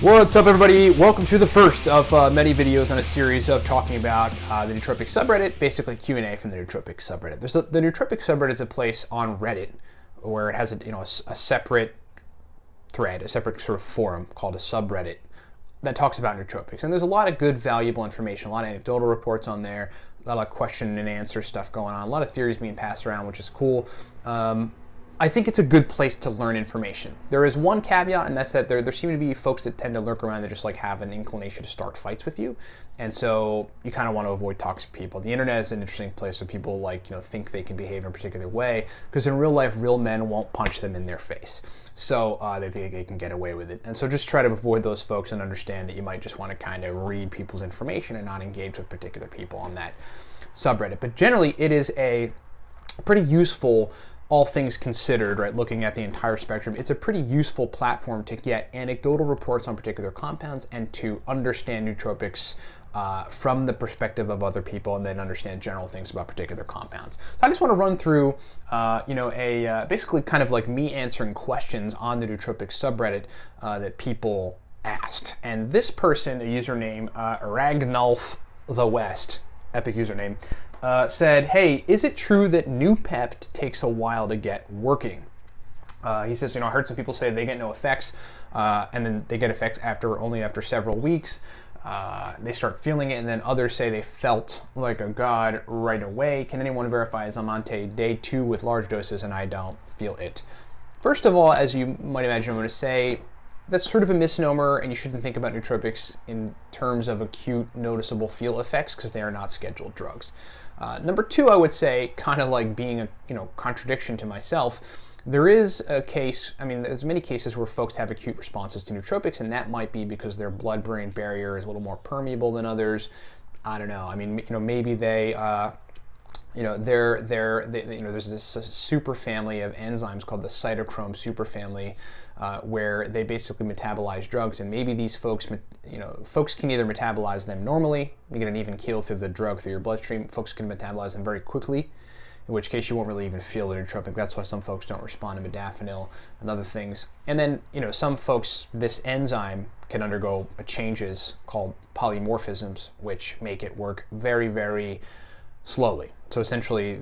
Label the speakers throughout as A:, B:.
A: What's up, everybody? Welcome to the first of many videos on a series of talking about the Nootropics subreddit, basically Q&A from the Nootropics subreddit. The Nootropics subreddit is a place on Reddit where it has a separate thread, a separate sort of forum called a subreddit that talks about nootropics. And there's a lot of good, valuable information, a lot of anecdotal reports on there, a lot of question and answer stuff going on, a lot of theories being passed around, which is cool. I think it's a good place to learn information. There is one caveat, and that's that there seem to be folks that tend to lurk around that just like have an inclination to start fights with you. And so you kind of want to avoid toxic people. The internet is an interesting place where people think they can behave in a particular way, because in real life, real men won't punch them in their face. So they think they can get away with it. And so just try to avoid those folks and understand that you might just want to kind of read people's information and not engage with particular people on that subreddit. But generally, it is a pretty useful, all things considered, right, looking at the entire spectrum, it's a pretty useful platform to get anecdotal reports on particular compounds and to understand nootropics from the perspective of other people, and then understand general things about particular compounds. So I just want to run through, basically kind of like me answering questions on the nootropics subreddit that people asked. And this person, a username Ragnulf the West, epic username, said, hey, is it true that Noopept takes a while to get working? He says, I heard some people say they get no effects, and then they get effects only after several weeks. They start feeling it, and then others say they felt like a god right away. Can anyone verify, as I'm on day 2 with large doses and I don't feel it? First of all, as you might imagine, I'm going to say that's sort of a misnomer, and you shouldn't think about nootropics in terms of acute, noticeable feel effects, because they are not scheduled drugs. Number 2, I would say, kind of like being a contradiction to myself, there is a case, there's many cases where folks have acute responses to nootropics, and that might be because their blood-brain barrier is a little more permeable than others. I don't know. Maybe they there's this super family of enzymes called the cytochrome superfamily, where they basically metabolize drugs, and maybe these folks can either metabolize them normally, you get an even keel through the drug through your bloodstream. Folks can metabolize them very quickly, in which case you won't really even feel the nootropic. That's why some folks don't respond to modafinil and other things. And then, some folks, this enzyme can undergo changes called polymorphisms, which make it work very, very slowly. So essentially,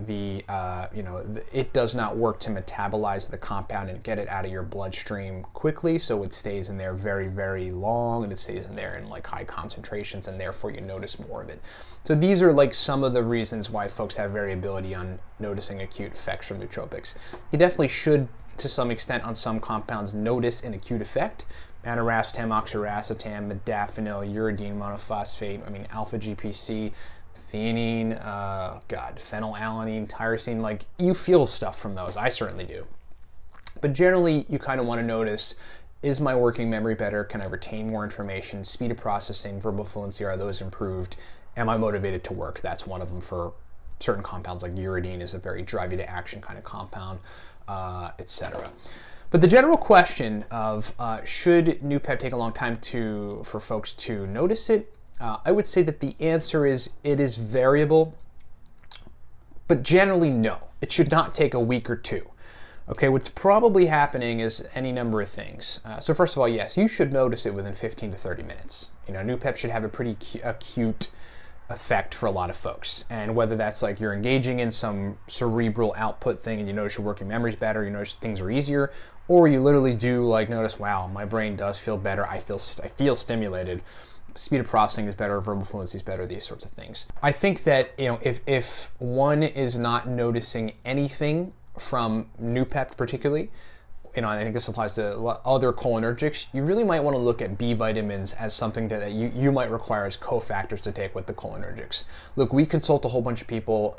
A: it does not work to metabolize the compound and get it out of your bloodstream quickly, so it stays in there very, very long, and it stays in there in like high concentrations, and therefore you notice more of it. So these are like some of the reasons why folks have variability on noticing acute effects from nootropics. You definitely should, to some extent, on some compounds, notice an acute effect. Aniracetam, oxiracetam, modafinil, uridine monophosphate, alpha-GPC, theanine, phenylalanine, tyrosine, you feel stuff from those. I certainly do. But generally, you kind of want to notice, is my working memory better? Can I retain more information? Speed of processing, verbal fluency, are those improved? Am I motivated to work? That's one of them for certain compounds, like uridine is a very drive you to action kind of compound, etc. But the general question of should Noopept take a long time for folks to notice it? I would say that the answer is it is variable, but generally no. It should not take a week or 2. Okay, what's probably happening is any number of things. So first of all, yes, you should notice it within 15 to 30 minutes. Noopept should have a pretty acute effect for a lot of folks. And whether that's like you're engaging in some cerebral output thing and you notice your working memory's better, you notice things are easier, or you literally do notice, wow, my brain does feel better, I feel stimulated. Speed of processing is better, verbal fluency is better, these sorts of things. I think that if one is not noticing anything from Noopept particularly, I think this applies to other cholinergics, you really might want to look at B vitamins as something that you might require as cofactors to take with the cholinergics. Look, we consult a whole bunch of people,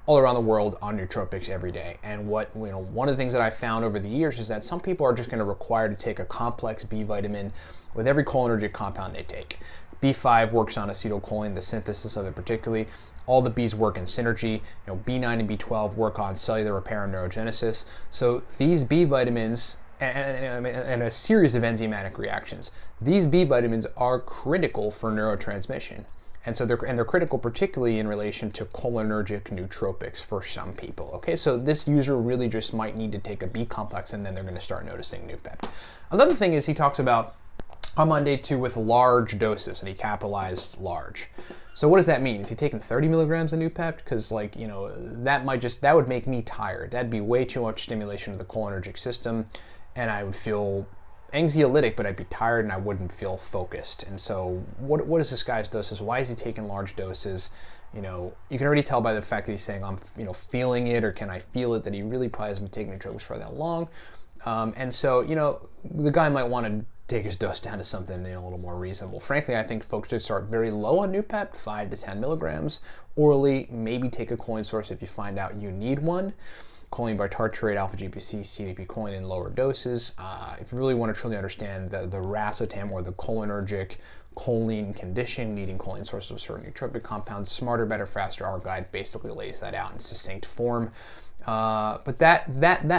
A: all around the world on nootropics every day. And one of the things that I found over the years is that some people are just going to require to take a complex B vitamin with every cholinergic compound they take. B5 works on acetylcholine, the synthesis of it particularly. All the Bs work in synergy. B9 and B12 work on cellular repair and neurogenesis. So these B vitamins and a series of enzymatic reactions, these B vitamins are critical for neurotransmission. And so they're critical particularly in relation to cholinergic nootropics for some people. Okay, so this user really just might need to take a B complex and then they're going to start noticing Noopept. Another thing is he talks about I'm on day 2 with large doses, and he capitalized large. So what does that mean? Is he taking 30 milligrams of Noopept? Because that would make me tired. That'd be way too much stimulation of the cholinergic system, and I would feel anxiolytic, but I'd be tired and I wouldn't feel focused. And so what is this guy's doses? Why is he taking large doses? You can already tell by the fact that he's saying I'm feeling it, or can I feel it, that he really probably hasn't been taking nootropics for that long. And so the guy might want to take his dose down to something a little more reasonable. Frankly, I think folks should start very low on Noopept, 5 to 10 milligrams orally. Maybe take a choline source if you find out you need one. Choline bitartrate, alpha GPC, CDP choline in lower doses. If you really want to truly understand the racetam, or the cholinergic choline condition, needing choline sources of certain nootropic compounds, Smarter, Better, Faster, our guide basically lays that out in succinct form. But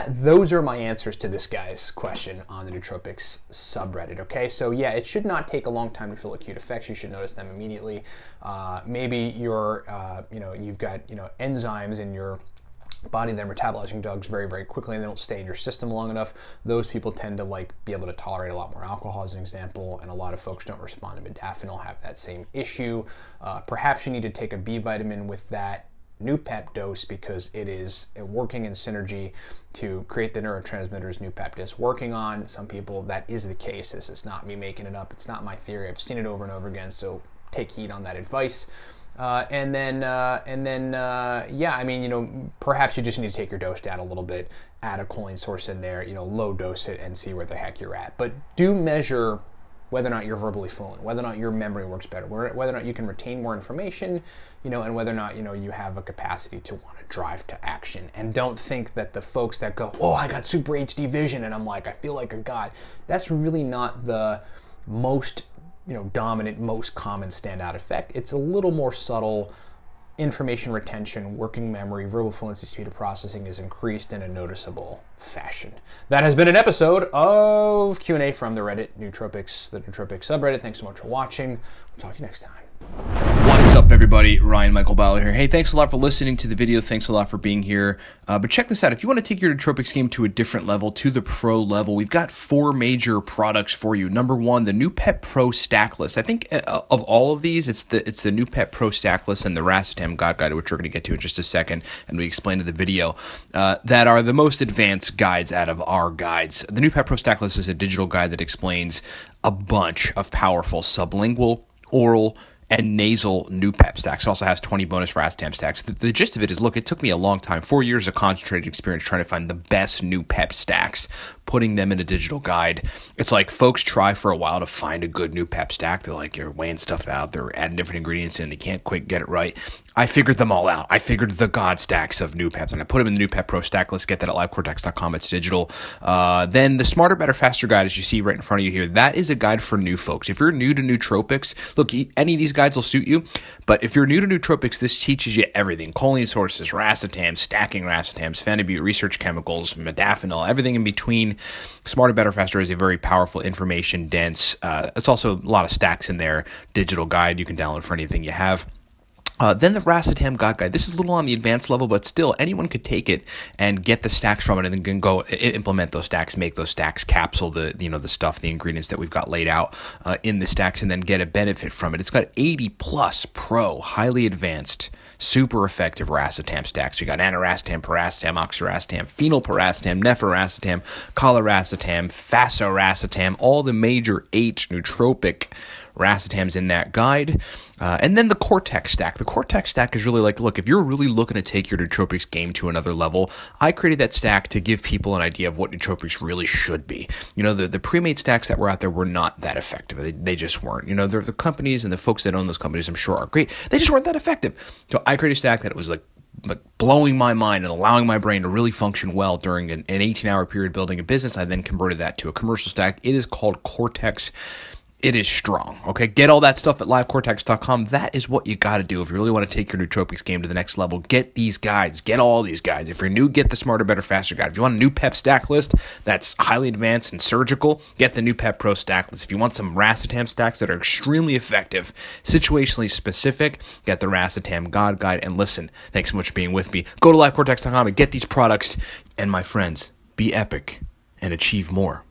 A: those are my answers to this guy's question on the nootropics subreddit. Okay, so yeah, it should not take a long time to feel acute effects. You should notice them immediately. Maybe you've got enzymes in your body that are metabolizing drugs very, very quickly, and they don't stay in your system long enough. Those people tend to be able to tolerate a lot more alcohol, as an example, and a lot of folks don't respond to modafinil, have that same issue. Perhaps you need to take a B vitamin with that Noopept dose, because it is working in synergy to create the neurotransmitters Noopept is working on. Some people, that is the case. This is not me making it up. It's not my theory. I've seen it over and over again, so take heed on that advice. Perhaps you just need to take your dose down a little bit, add a choline source in there, low dose it, and see where the heck you're at. But do measure whether or not you're verbally fluent, whether or not your memory works better, whether or not you can retain more information, and whether or not, you have a capacity to want to drive to action. And don't think that the folks that go, oh, I got super HD vision and I feel like a god. That's really not the most, dominant, most common standout effect. It's a little more subtle. Information retention, working memory, verbal fluency, speed of processing is increased in a noticeable fashion. That has been an episode of Q&A from the Reddit Nootropics, the Nootropics subreddit. Thanks so much for watching. We'll talk to you next time.
B: What's up, everybody? Ryan Michael Bauer here. Hey, thanks a lot for listening to the video. Thanks a lot for being here. But check this out. If you want to take your nootropics game to a different level, to the pro level, we've got 4 major products for you. Number 1, the Noopept Pro Stack List. I think of all of these, it's the Noopept Pro Stack List and the Racetam God Guide, which we're going to get to in just a second, and we explain in the video, that are the most advanced guides out of our guides. The Noopept Pro Stack List is a digital guide that explains a bunch of powerful sublingual, oral, and nasal Noopept stacks. It also has 20 bonus Racetam stacks. The gist of it is, look, it took me a long time, 4 years of concentrated experience trying to find the best Noopept stacks, putting them in a digital guide. It's like folks try for a while to find a good Noopept stack. They're weighing stuff out. They're adding different ingredients in. They can't quite get it right. I figured them all out. I figured the god stacks of Noopept, and I put them in the Noopept Pro Stack List. Get that at livecortex.com. It's digital. Then the Smarter, Better, Faster guide, as you see right in front of you here, that is a guide for new folks. If you're new to nootropics, look, any of these guides will suit you, but if you're new to nootropics, this teaches you everything. Choline sources, racetams, stacking racetams, phenibut, research chemicals, modafinil, everything in between. Smarter, Better, Faster is a very powerful, information-dense, it's also a lot of stacks in there, digital guide you can download for anything you have. Then the Racetam God Guide. This is a little on the advanced level, but still, anyone could take it and get the stacks from it, and then can go implement those stacks, make those stacks, capsule the stuff, the ingredients that we've got laid out in the stacks, and then get a benefit from it. It's got 80 plus pro, highly advanced, super effective Racetam stacks. We got aniracetam, piracetam, oxiracetam, phenylpiracetam, nephiracetam, coliracetam, fasoracetam, all the major 8 nootropic racetams in that guide. And then the Cortex stack. The Cortex stack is really like, look, if you're really looking to take your nootropics game to another level, I created that stack to give people an idea of what nootropics really should be. The pre-made stacks that were out there were not that effective. They just weren't. The companies and the folks that own those companies, I'm sure, are great. They just weren't that effective. So I created a stack that was like blowing my mind and allowing my brain to really function well during an 18-hour period building a business. I then converted that to a commercial stack. It is called Cortex. It is strong, okay? Get all that stuff at livecortex.com. That is what you got to do if you really want to take your nootropics game to the next level. Get these guides. Get all these guides. If you're new, get the Smarter, Better, Faster guide. If you want a Noopept stack list that's highly advanced and surgical, get the Noopept Pro stack list. If you want some Racetam stacks that are extremely effective, situationally specific, get the Racetam God Guide. And listen, thanks so much for being with me. Go to livecortex.com and get these products. And my friends, be epic and achieve more.